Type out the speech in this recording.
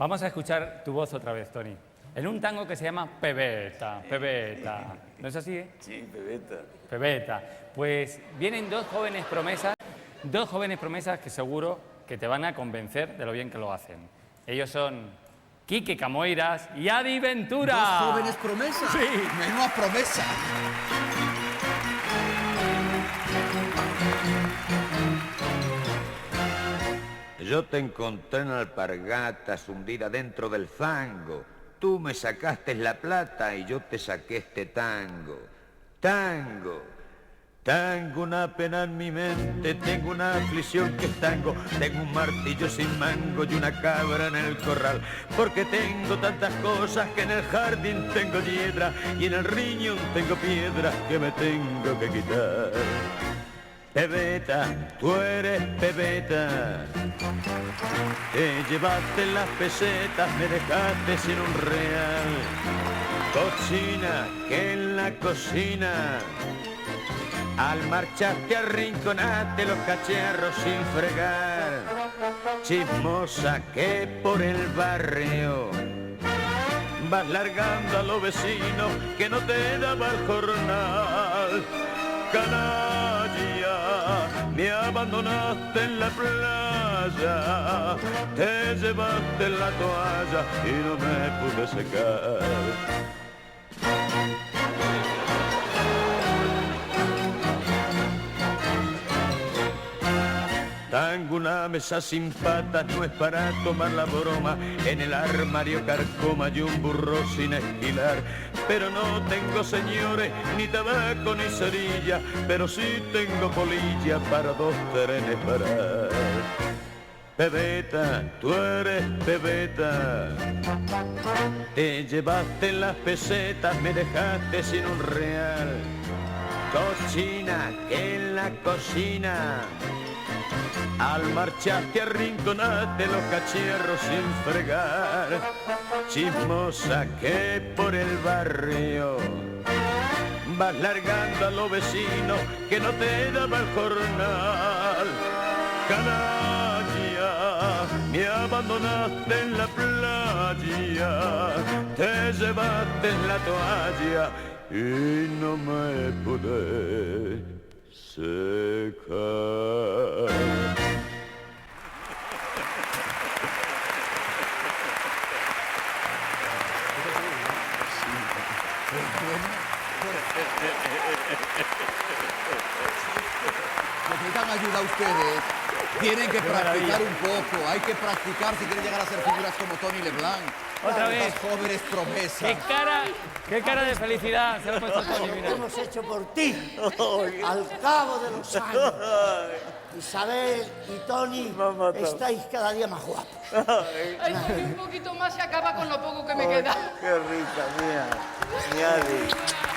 Vamos a escuchar tu voz otra vez, Tony. En un tango que se llama Pebeta, Pebeta. ¿No es así, Sí, Pebeta. Pebeta. Pues vienen dos jóvenes promesas que seguro que te van a convencer de lo bien que lo hacen. Ellos son Quique Camoiras y Adi Ventura. ¿Dos jóvenes promesas? Sí. Menuda promesa. Yo te encontré en alpargatas hundida dentro del fango. Tú me sacaste la plata y yo te saqué este tango. Tango. Tengo una pena en mi mente, tengo una aflicción que es tango. Tengo un martillo sin mango y una cabra en el corral. Porque tengo tantas cosas que en el jardín tengo hiedra y en el riñón tengo piedras que me tengo que quitar. Pebeta, tú eres Pebeta. Te llevaste las pesetas, me dejaste sin un real. Cochina, que en la cocina al marcharte arrinconaste los cacharros sin fregar. Chismosa que por el barrio vas largando a los vecinos que no te daba el jornal. Canalla, me abandonaste en la playa, te llevaste la toalla y no me pude secar. Tengo una mesa sin patas, no es para tomar la broma. En el armario carcoma y un burro sin esquilar. Pero no tengo señores, ni tabaco ni cerilla, pero sí tengo polilla para dos trenes parar. Pebeta, tú eres Pebeta. Te llevaste las pesetas, me dejaste sin un real. Cochina, que en la cocina al marcharte arrinconaste los cachierros sin fregar. Chismosa que por el barrio vas largando a los vecinos que no te daba el jornal. Canalla, me abandonaste en la playa, te llevaste en la toalla y no me pude secar. Necesitan ayuda a ustedes. Tienen que practicar un poco. Hay que practicar si quieren llegar a ser figuras como Tony LeBlanc. Otra vez. Estas jóvenes promesas. Qué cara de felicidad se lo ha puesto Tony, Lo mira. que hemos hecho por ti al cabo de los años. Isabel y Tony estáis cada día más guapos. Ay, un poquito más se acaba con lo poco que me queda. Qué rica mía, mi Adi.